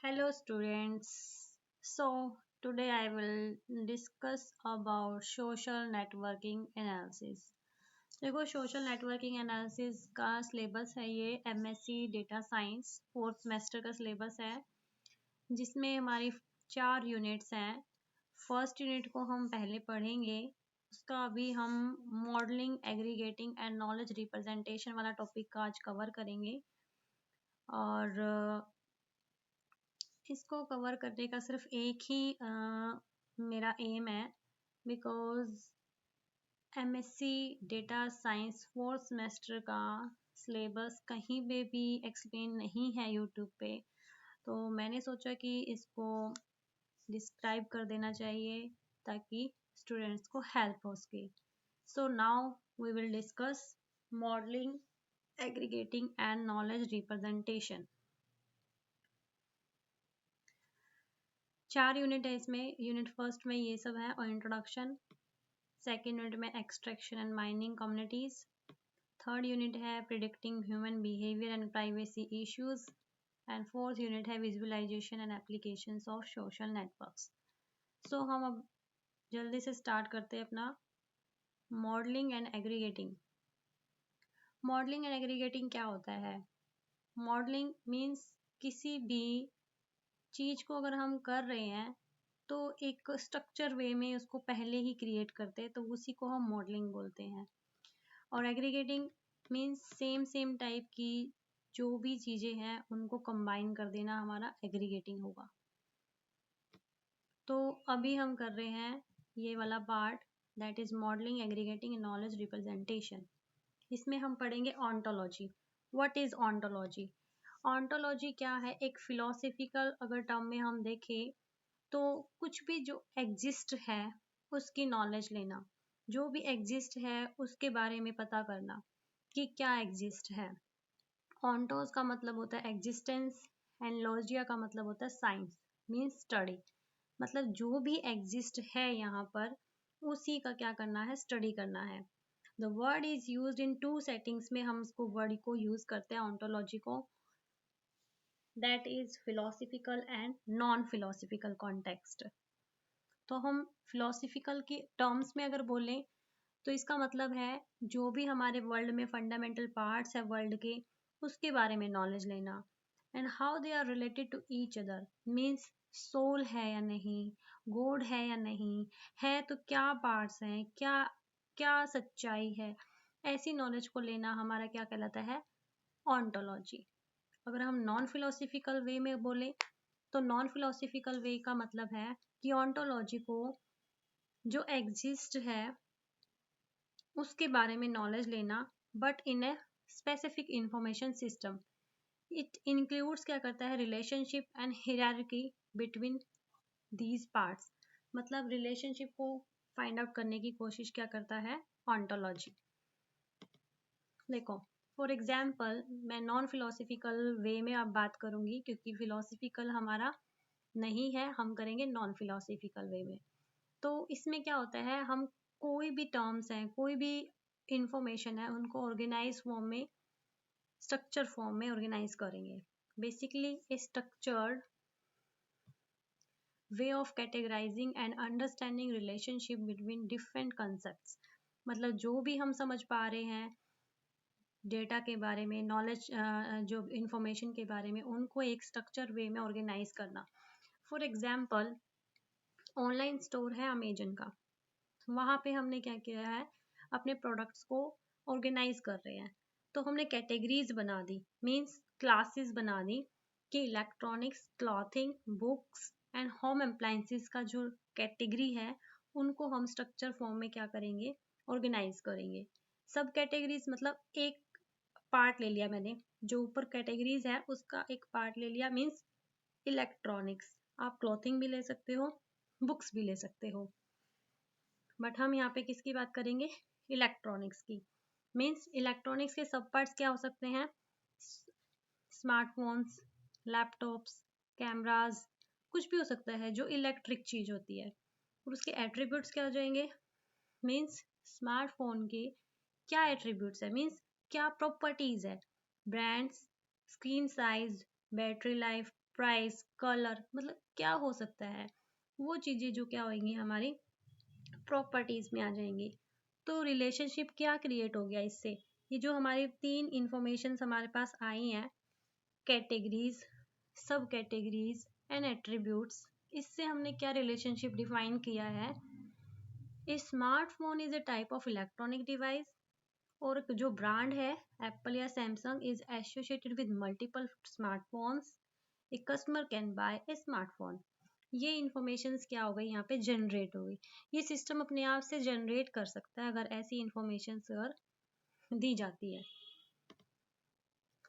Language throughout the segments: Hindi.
Hello students. So today I will discuss about social networking analysis. देखो सोशल नेटवर्किंग एनालिसिस का सिलेबस है ये MSc data science fourth semester का सिलेबस है जिसमें हमारी 4 यूनिट्स हैं। फर्स्ट यूनिट को हम पहले पढ़ेंगे। उसका अभी हम modelling aggregating and knowledge representation वाला टॉपिक का आज कवर करेंगे और इसको कवर करने का सिर्फ एक ही मेरा एम है because MSc data science fourth semester का सिलेबस कहीं पे भी एक्सप्लेन नहीं है यूट्यूब पे। तो मैंने सोचा कि इसको डिस्क्राइब कर देना चाहिए ताकि स्टूडेंट्स को हेल्प हो सके। So now we will discuss modelling aggregating and knowledge representation. 4 unit है इसमें। यूनिट फर्स्ट में ये सब है और इंट्रोडक्शन। सेकेंड यूनिट में extraction and mining communities. Third unit है predicting human behaviour and privacy issues and fourth unit है visualization and applications of social networks. So हम अब जल्दी से स्टार्ट करते हैं अपना modelling and aggregating. Modelling and aggregating क्या होता है? मॉडलिंग मीन्स किसी भी चीज को अगर हम कर रहे हैं तो एक स्ट्रक्चर वे में उसको पहले ही क्रिएट करते हैं, तो उसी को हम मॉडलिंग बोलते हैं। और एग्रीगेटिंग मीन्स सेम टाइप की जो भी चीजें हैं उनको कंबाइन कर देना हमारा एग्रीगेटिंग होगा। तो अभी हम कर रहे हैं ये वाला part, that is modelling aggregating knowledge representation. इसमें हम पढ़ेंगे ontology. What is ontology? Ontology क्या है? एक फिलोसफिकल अगर टर्म में हम देखें तो कुछ भी जो एग्जिस्ट है उसकी नॉलेज लेना, जो भी एग्जिस्ट है उसके बारे में पता करना कि क्या एग्जिस्ट है। ऑन्टोस का मतलब होता है एग्जिस्टेंस एंड लॉजिया का मतलब होता है साइंस मीन्स स्टडी। मतलब जो भी एग्जिस्ट है यहाँ पर उसी का क्या करना है? स्टडी करना है। The word is used in 2 settings में हम उसको वर्ड को यूज करते हैं ऑन्टोलॉजी को, that is philosophical and non philosophical context. तो हम फिलोसफिकल के टर्म्स में अगर बोलें तो इसका मतलब है जो भी हमारे वर्ल्ड में फंडामेंटल पार्ट्स है वर्ल्ड के उसके बारे में नॉलेज लेना and how they are related to each other means soul है या नहीं, गॉड है या नहीं है, तो क्या पार्ट्स हैं, क्या क्या सच्चाई है, ऐसी नॉलेज को लेना हमारा क्या कहलाता है? ऑन्टोलॉजी। अगर हम नॉन फिलोसफिकल वे में बोले तो नॉन फिलोसफिकल वे का मतलब है कि ऑन्टोलॉजी को जो एग्जिस्ट है उसके बारे में नॉलेज लेना but in a specific information system. It includes क्या करता है? Relationship and hierarchy between these parts. मतलब रिलेशनशिप को फाइंड आउट करने की कोशिश क्या करता है? ऑन्टोलॉजी। देखो फॉर एग्जाम्पल मैं नॉन फिलोसफिकल वे में अब बात करूंगी क्योंकि फिलोसफिकल हमारा नहीं है, हम करेंगे नॉन फिलोसफिकल वे में। तो इसमें क्या होता है, हम कोई भी टर्म्स हैं, कोई भी इंफॉर्मेशन है, उनको ऑर्गेनाइज फॉर्म में, स्ट्रक्चर फॉर्म में ऑर्गेनाइज करेंगे। Basically A structured way of categorising and understanding relationship between different concepts. मतलब जो भी हम समझ पा रहे हैं डेटा के बारे में, नॉलेज जो इंफॉर्मेशन के बारे में, उनको एक स्ट्रक्चर वे में ऑर्गेनाइज करना। फॉर एग्जाम्पल ऑनलाइन स्टोर है अमेजन का, वहाँ पे हमने क्या किया है? अपने प्रोडक्ट्स को ऑर्गेनाइज कर रहे हैं, तो हमने कैटेगरीज बना दी मीन्स क्लासेस बना दी कि electronics, clothing, books and home appliances का जो कैटेगरी है उनको हम स्ट्रक्चर फॉर्म में क्या करेंगे? ऑर्गेनाइज करेंगे। सब कैटेगरीज मतलब एक पार्ट ले लिया मैंने, जो ऊपर कैटेगरीज है उसका एक पार्ट ले लिया मीन्स इलेक्ट्रॉनिक्स। आप क्लॉथिंग भी ले सकते हो, बुक्स भी ले सकते हो, बट हम यहाँ पे किसकी बात करेंगे? इलेक्ट्रॉनिक्स की। मीन्स इलेक्ट्रॉनिक्स के सब पार्ट्स क्या हो सकते हैं? स्मार्टफोन्स, लैपटॉप्स, कैमराज, कुछ भी हो सकता है जो इलेक्ट्रिक चीज होती है। और उसके एट्रीब्यूट्स क्या हो जाएंगे? मीन्स स्मार्टफोन के क्या एट्रीब्यूट्स है, मीन्स क्या प्रॉपर्टीज है? Brands, screen size, battery life, price, colour, मतलब क्या हो सकता है, वो चीज़ें जो क्या होंगी हमारी प्रॉपर्टीज में आ जाएंगी। तो रिलेशनशिप क्या क्रिएट हो गया इससे, ये जो हमारी तीन इंफॉर्मेशन हमारे पास आई हैं, कैटेगरीज, सब कैटेगरीज एंड एट्रीब्यूट्स, इससे हमने क्या रिलेशनशिप डिफाइन किया है। A smartphone is a type of electronic device, और जो ब्रांड है एप्पल या Samsung is associated with multiple smartphones, a customer can buy a smartphone. ये इंफॉर्मेशन क्या हो गई, यहाँ पे जनरेट हो गई। ये सिस्टम अपने आप से जनरेट कर सकता है अगर ऐसी इंफॉर्मेशन अगर दी जाती है।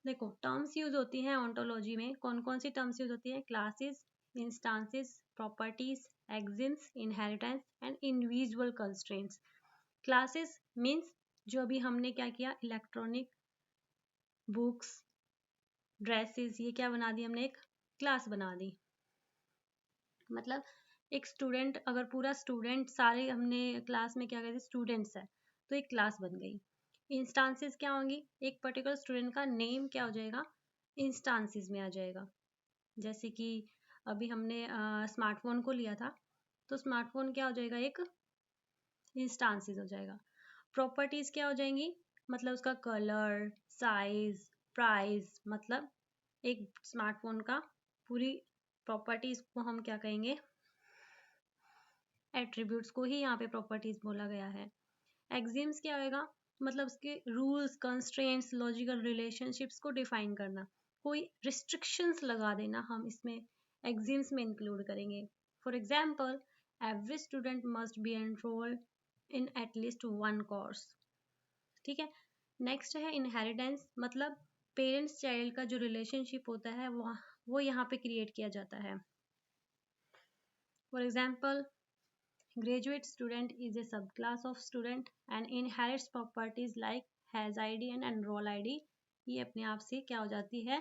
देखो टर्म्स यूज होती हैं ऑन्टोलॉजी में, कौन कौन सी टर्म्स यूज होती है, classes, instances, properties, axioms, inheritance and individual constraints. Classes means जो अभी हमने क्या किया, इलेक्ट्रॉनिक, बुक्स, ड्रेसेस, ये क्या बना दी हमने, एक क्लास बना दी। मतलब एक स्टूडेंट, अगर पूरा स्टूडेंट सारे हमने क्लास में क्या कहते स्टूडेंट्स है, तो एक क्लास बन गई। इंस्टांसेस क्या होंगी, एक पर्टिकुलर स्टूडेंट का नेम क्या हो जाएगा, इंस्टांसेस में आ जाएगा। जैसे कि अभी हमने स्मार्टफोन को लिया था, तो स्मार्टफोन क्या हो जाएगा, एक इंस्टांसेस हो जाएगा। प्रॉपर्टीज क्या हो जाएंगी, मतलब उसका कलर, साइज, प्राइस, मतलब एक स्मार्टफोन का पूरी प्रॉपर्टीज को हम क्या कहेंगे, एट्रीब्यूट्स को ही यहाँ पे प्रॉपर्टीज बोला गया है। एक्सिम्स क्या होगा, मतलब उसके रूल्स, कंस्ट्रेंट्स, लॉजिकल रिलेशनशिप्स को डिफाइन करना, कोई रिस्ट्रिक्शंस लगा देना, हम इसमें एक्सिम्स में इंक्लूड करेंगे। For example, every student must be enrolled in at least one course. ठीक है। नेक्स्ट है इनहेरिटेंस, मतलब पेरेंट्स चाइल्ड का जो रिलेशनशिप होता है वो यहाँ पे क्रिएट किया जाता है। For example, graduate student is a subclass of student and inherits properties like has id and enroll id। ये अपने आप से क्या हो जाती है,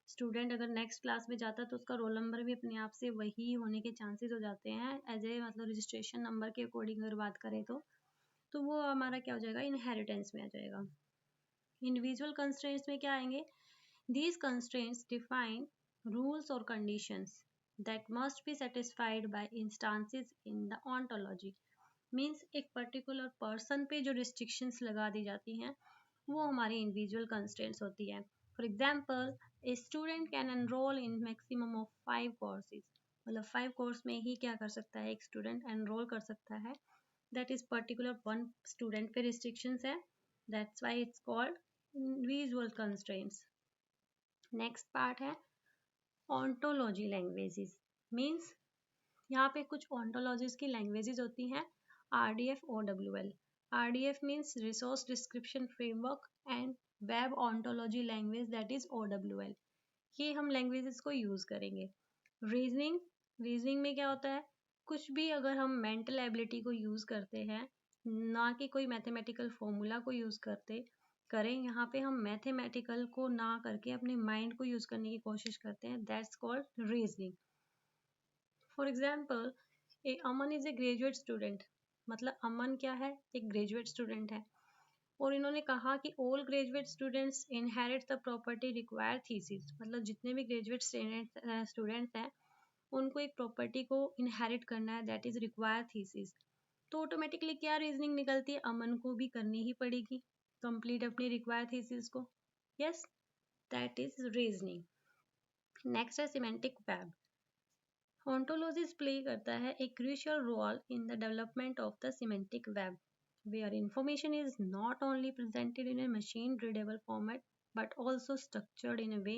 स्टूडेंट अगर नेक्स्ट क्लास में जाता है तो उसका रोल नंबर भी अपने आप से वही होने के चांसेस हो जाते हैं एज ए, मतलब रजिस्ट्रेशन नंबर के अकॉर्डिंग अगर बात करें तो वो हमारा क्या हो जाएगा, इनहेरिटेंस में आ जाएगा। इंडिविजुअल कंस्ट्रेंट्स में क्या आएंगे, these constraints define rules or conditions that must be satisfied by instances in the ontology। Means एक पर्टिकुलर पर्सन पे जो रिस्ट्रिक्शंस लगा दी जाती हैं वो हमारी इंडिविजुअल कंस्ट्रेंट्स होती है। For example, a student can enrol in maximum of 5 courses, मतलब 5 कोर्स में ही क्या कर सकता है, एक स्टूडेंट एनरोल कर सकता है। That is particular one student पे रिस्ट्रिक्शंस है, that's why it's called individual constraints. Next part है ऑन्टोलॉजी लैंग्वेजेस, मीन्स यहाँ पे कुछ ऑन्टोलॉजीज की लैंग्वेजेस होती हैं, RDF, OWL। RDF means resource description framework and web ontology language, that is OWL। ये हम लैंग्वेजेस को यूज करेंगे। रीजनिंग, रीजनिंग में क्या होता है, कुछ भी अगर हम मेंटल एबिलिटी को यूज करते हैं, ना कि कोई मैथमेटिकल फॉर्मूला को यूज करें, यहाँ पे हम मैथमेटिकल को ना करके अपने माइंड को यूज करने की कोशिश करते हैं, that's called reasoning. For example, A Aman is a graduate student, मतलब अमन क्या है, एक ग्रेजुएट स्टूडेंट है, और इन्होंने कहा कि all graduate students inherit the property required thesis, मतलब जितने भी ग्रेजुएट स्टूडेंट्स हैं उनको एक प्रॉपर्टी को इनहेरिट करना है, दैट इज रिक्वायर्ड थीसिस। तो ऑटोमेटिकली क्या रीजनिंग निकलती है, अमन को भी करनी ही पड़ेगी कंप्लीट अपनी रिक्वायर्ड थीसिस को। Yes, that is reasoning. Next है सिमेंटिक वेब। ऑन्टोलॉजीज प्ले करता है एक crucial role in the development of the semantic web, where information is not only presented in a machine readable format but also structured in a way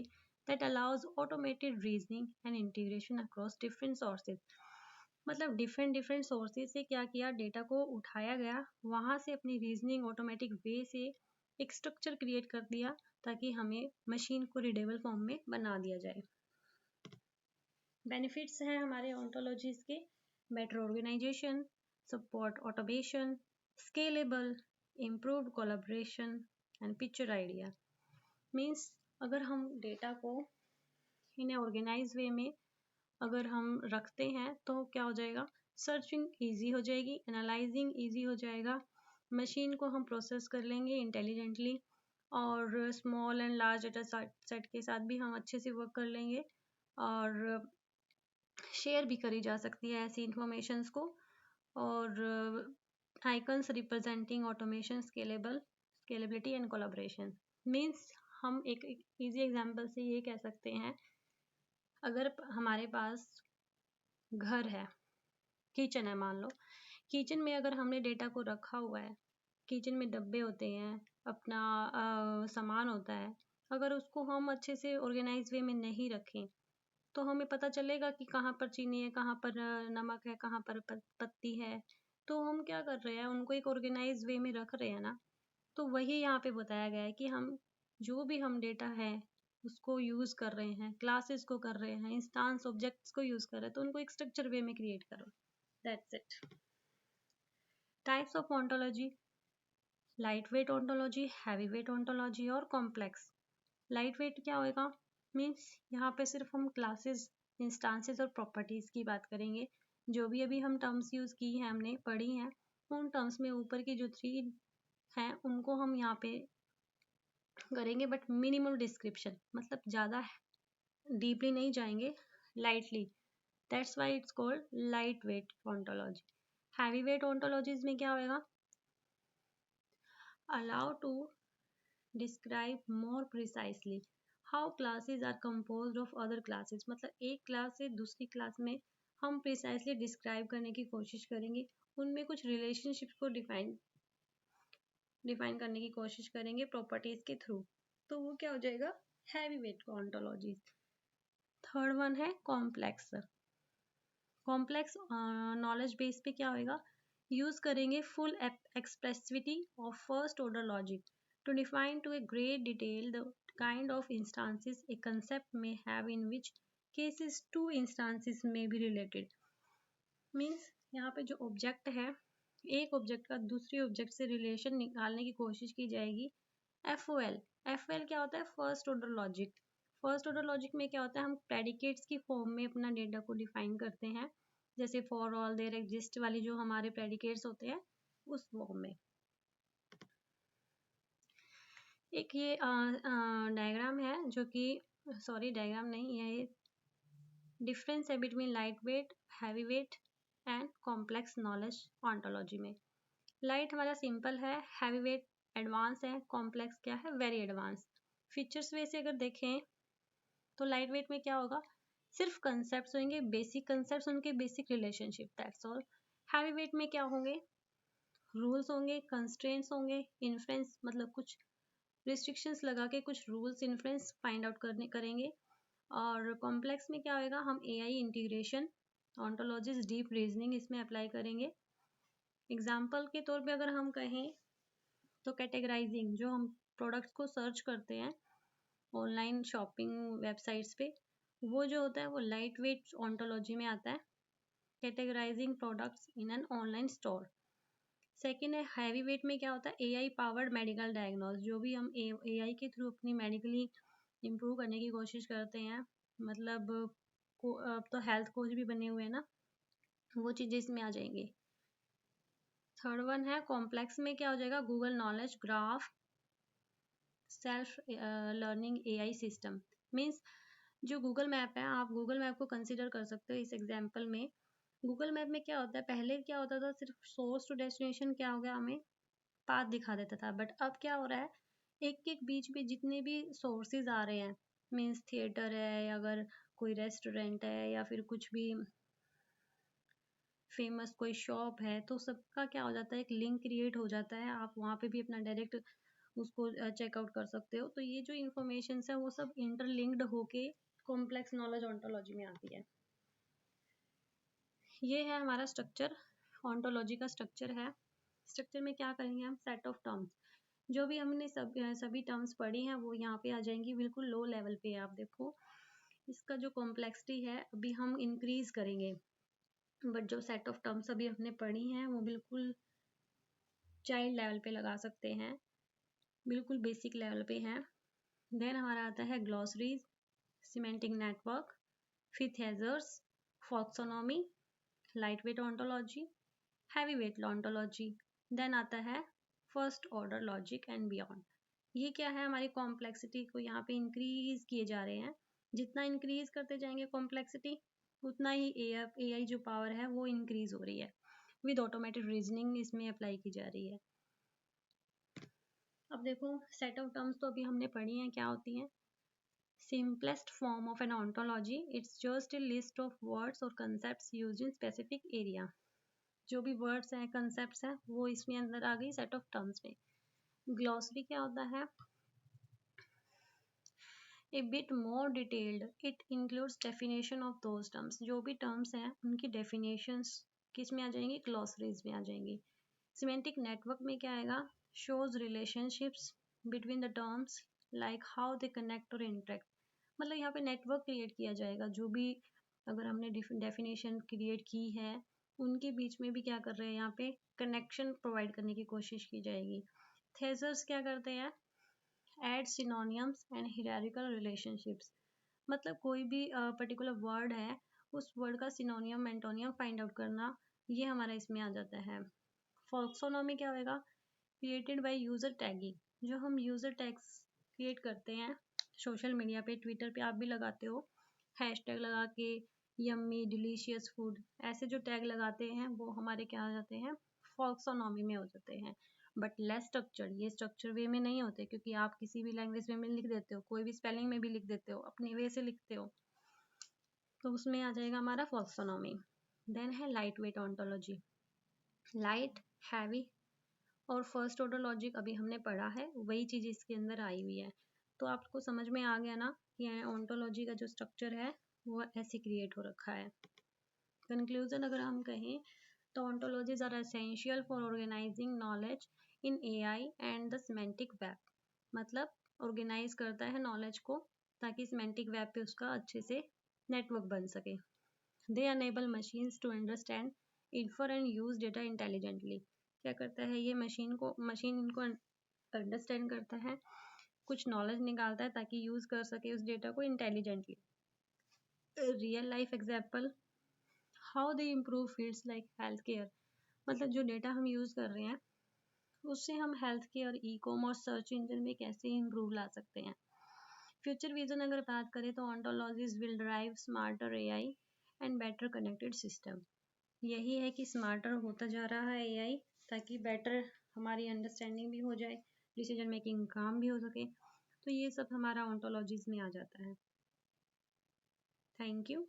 that allows automated reasoning and integration across different sources। मतलब डिफरेंट सोर्सेज से क्या किया, डेटा को उठाया गया, वहाँ से अपनी रीजनिंग ऑटोमेटिक वे से एक स्ट्रक्चर क्रिएट कर दिया ताकि हमें मशीन को रीडेबल फॉर्म में बना दिया जाए। बेनिफिट्स हैं हमारे ऑन्टोलॉजीज के, better organisation, support automation, scalable, improved collaboration and picture idea. Means अगर हम डेटा को इन ऑर्गेनाइज वे में अगर हम रखते हैं तो क्या हो जाएगा, सर्चिंग इजी हो जाएगी, एनालाइजिंग इजी हो जाएगा, मशीन को हम प्रोसेस कर लेंगे इंटेलिजेंटली, और small and large data set के साथ भी हम अच्छे से वर्क कर लेंगे, और शेयर भी करी जा सकती है ऐसी इंफॉर्मेशंस को। और icons representing automation, scalability and collaboration. Means हम एक इजी एग्जांपल से ये कह सकते हैं, अगर हमारे पास घर है, किचन है मान लो, किचन में अगर हमने डेटा को रखा हुआ है, किचन में डब्बे होते हैं, अपना सामान होता है, अगर उसको हम अच्छे से ऑर्गेनाइज वे में नहीं रखें तो हमें पता चलेगा कि कहाँ पर चीनी है, कहाँ पर नमक है, कहाँ पर पत्ती है। तो हम क्या कर रहे हैं, उनको एक ऑर्गेनाइज वे में रख रहे हैं ना। तो वही यहाँ पे बताया गया है कि हम जो भी हम डेटा है उसको यूज कर रहे हैं, क्लासेस को कर रहे हैं, इंस्टांस ऑब्जेक्ट्स को यूज कर रहे हैं, तो उनको एक स्ट्रक्चर वे में क्रिएट करो। That's it. Types of ontology: light weight ontology, heavy weight ontology और कॉम्प्लेक्स। लाइट वेट क्या होगा, मीन्स यहाँ पे सिर्फ हम क्लासेस, इंस्टांसेस और प्रॉपर्टीज की बात करेंगे। जो भी अभी हम टर्म्स यूज की हैं, हमने पढ़ी हैं, उन टर्म्स में ऊपर की जो 3 हैं उनको हम यहाँ पे करेंगे, बट मिनिमल डिस्क्रिप्शन, मतलब ज़्यादा डीपली नहीं जाएंगे, lightly. That's why it's called light weight ontology. Heavy weight ontologies में क्या होगा, allow to describe more precisely how classes are composed of other classes। मतलब एक क्लास से दूसरी क्लास में हम प्रिसाइसली डिस्क्राइब करने की कोशिश करेंगे, उनमें कुछ रिलेशनशिप को डिफाइन करने की कोशिश करेंगे प्रॉपर्टीज के थ्रू। तो वो क्या हो जाएगा, heavy weight ontology. Third one है कॉम्प्लेक्स। कॉम्प्लेक्स नॉलेज बेस पे क्या होगा, यूज करेंगे full expressivity of first order logic to define to a great detail the kind of instances a concept may have, in which cases two instances may be related। Means यहाँ पे जो ऑब्जेक्ट है, एक ऑब्जेक्ट का दूसरी ऑब्जेक्ट से रिलेशन निकालने की कोशिश की जाएगी। FOL, FOL क्या होता है, first order logic. First order logic में क्या होता है, हम प्रेडिकेट्स की फॉर्म में अपना डेटा को डिफाइन करते हैं, जैसे फॉर ऑल, देयर एग्जिस्ट वाली जो हमारे प्रेडिकेट्स होते हैं उस फॉर्म में। एक ये डायग्राम है जो कि, सॉरी डायग्राम नहीं, ये डिफरेंस है between light weight, heavy weight and complex knowledge ontology में। लाइट हमारा सिंपल है, हैवी वेट एडवांस है, कॉम्प्लेक्स क्या है, वेरी एडवांस। फीचर्स वे से अगर देखें तो लाइट वेट में क्या होगा, सिर्फ कंसेप्ट होंगे, बेसिक कंसेप्ट, उनके basic relationship, that's all. Heavy weight में क्या होंगे, रूल्स होंगे, कंस्ट्रेंट्स होंगे, इन्फ्रेंस मतलब कुछ रिस्ट्रिक्शंस लगा के कुछ रूल्स इन्फ्रेंस फाइंड आउट करेंगे। और कॉम्प्लेक्स में क्या होगा, हम AI integration, ontologies, deep reasoning इसमें अप्लाई करेंगे। एग्जाम्पल के तौर पे अगर हम कहें तो कैटेगराइजिंग, जो हम प्रोडक्ट्स को सर्च करते हैं ऑनलाइन शॉपिंग वेबसाइट्स पे, वो जो होता है वो लाइट वेट ऑन्टोलॉजी में आता है, categorising products in an online store. Second है हैवी वेट में क्या होता है, AI पावर्ड मेडिकल डायग्नोस, जो भी हम AI के थ्रू अपनी मेडिकली इम्प्रूव करने की कोशिश करते हैं, मतलब अब तो हेल्थ कोच भी बने हुए हैं ना, वो चीज़ें इसमें आ जाएंगी। थर्ड वन है कॉम्प्लेक्स में क्या हो जाएगा, Google knowledge graph, self learning AI system. Means जो गूगल मैप है, आप गूगल मैप को कंसिडर कर सकते हो इस एग्जाम्पल में। गूगल मैप में क्या होता है, पहले क्या होता था, सिर्फ सोर्स टू डेस्टिनेशन क्या हो गया, हमें पाथ दिखा देता था, बट अब क्या हो रहा है, एक एक बीच में जितने भी सोर्सेज आ रहे हैं, मीन्स थिएटर है, या अगर कोई रेस्टोरेंट है, या फिर कुछ भी फेमस कोई शॉप है, तो सबका क्या हो जाता है, एक लिंक क्रिएट हो जाता है, आप वहाँ पे भी अपना डायरेक्ट उसको चेकआउट कर सकते हो। तो ये जो इन्फॉर्मेशन है वो सब इंटरलिंक्ड होके कॉम्प्लेक्स नॉलेज ऑन्टोलॉजी में आती है। ये है हमारा स्ट्रक्चर, ऑन्टोलॉजी का स्ट्रक्चर है। स्ट्रक्चर में क्या करेंगे हम, सेट ऑफ टर्म्स, जो भी हमने सभी टर्म्स पढ़ी हैं वो यहाँ पे आ जाएंगी, बिल्कुल लो लेवल पे। आप देखो इसका जो कॉम्प्लेक्सिटी है अभी हम इंक्रीज करेंगे, बट जो सेट ऑफ टर्म्स अभी हमने पढ़ी हैं वो बिल्कुल चाइल्ड लेवल पे लगा सकते हैं, बिल्कुल बेसिक लेवल पे हैं। देन हमारा आता है glossaries, semantic network, fifth hazards, folksonomy, light weight ontology, heavy weight ontology. Then आता है first order logic and beyond. ये क्या है, हमारी कॉम्प्लेक्सिटी को यहाँ पे इंक्रीज किए जा रहे हैं जितना इंक्रीज करते जाएंगे कॉम्प्लेक्सिटी, उतना ही AI जो पावर है वो इंक्रीज हो रही है। विद ऑटोमेटेड रीजनिंग इसमें अप्लाई की जा रही है। अब देखो सेट ऑफ टर्म्स तो अभी हमने पढ़ी हैं क्या होती हैं। Simplest form of an ontology, it's just a list of words or concepts used in specific area. जो भी वर्ड्स हैं कंसेप्ट हैं वो इसमें अंदर आ गई सेट ऑफ टर्म्स में। ग्लॉसरी क्या होता है, ए bit more detailed, it includes definition of those terms. जो भी टर्म्स हैं उनकी डेफिनेशंस किस में आ जाएंगी, ग्लॉसरीज में आ जाएंगी। सिमेंटिक नेटवर्क में क्या आएगा, shows relationships between the terms like how they connect और इंटरेक्ट। मतलब यहाँ पे नेटवर्क क्रिएट किया जाएगा, जो भी अगर हमने डेफिनेशन क्रिएट की है उनके बीच में भी क्या कर रहे हैं, यहाँ पे कनेक्शन प्रोवाइड करने की कोशिश की जाएगी। थेसर्स क्या करते हैं, add synonyms and hierarchical relationships. मतलब कोई भी पर्टिकुलर वर्ड है उस वर्ड का सिनोनियम एंटोनियम फाइंड आउट करना, ये हमारा इसमें आ जाता है। फॉक्सोनॉमी क्या होगा, क्रिएटेड बाय यूजर टैगिंग। जो हम यूजर टैग्स क्रिएट करते हैं सोशल मीडिया पे, ट्विटर पे आप भी लगाते हो, हैशटैग लगा के यम्मी डिलीशियस फूड, ऐसे जो टैग लगाते हैं वो हमारे क्या आ जाते हैं, फॉक्सोनॉमी में हो जाते हैं। बट लेस स्ट्रक्चर, ये स्ट्रक्चर वे में नहीं होते, क्योंकि आप किसी भी लैंग्वेज में लिख देते हो, कोई भी स्पेलिंग में भी लिख देते हो, अपने वे से लिखते हो, तो उसमें आ जाएगा हमारा फॉक्सोनॉमी। देन है light weight ontology. Light, heavy और फर्स्ट ऑर्डर लॉजिक अभी हमने पढ़ा है, वही चीज़ इसके अंदर आई हुई है। तो आपको समझ में आ गया ना कि ऑन्टोलॉजी का जो स्ट्रक्चर है वो ऐसे क्रिएट हो रखा है। कंक्लूजन अगर हम कहें तो ontologies are essential for organizing knowledge in AI and the semantic web. मतलब ऑर्गेनाइज करता है नॉलेज को ताकि सिमेंटिक वेब पे उसका अच्छे से नेटवर्क बन सके। They enable machines to understand, infer and use data intelligently. क्या करता है ये मशीन इनको अंडरस्टैंड करता है, कुछ नॉलेज निकालता है ताकि यूज कर सके उस डेटा को intelligently. Real life example, how they improve fields like health care. मतलब जो डेटा हम यूज कर रहे हैं उससे हम health care, e commerce, search engine में कैसे इम्प्रूव ला सकते हैं। फ्यूचर विजन अगर बात करें तो ontologies will drive smarter AI and better connected system. यही है कि स्मार्टर होता जा रहा है AI, ताकि बेटर हमारी अंडरस्टैंडिंग भी हो जाए, डिसीजन मेकिंग काम भी हो सके। तो ये सब हमारा ऑन्टोलॉजीज में आ जाता है। Thank you.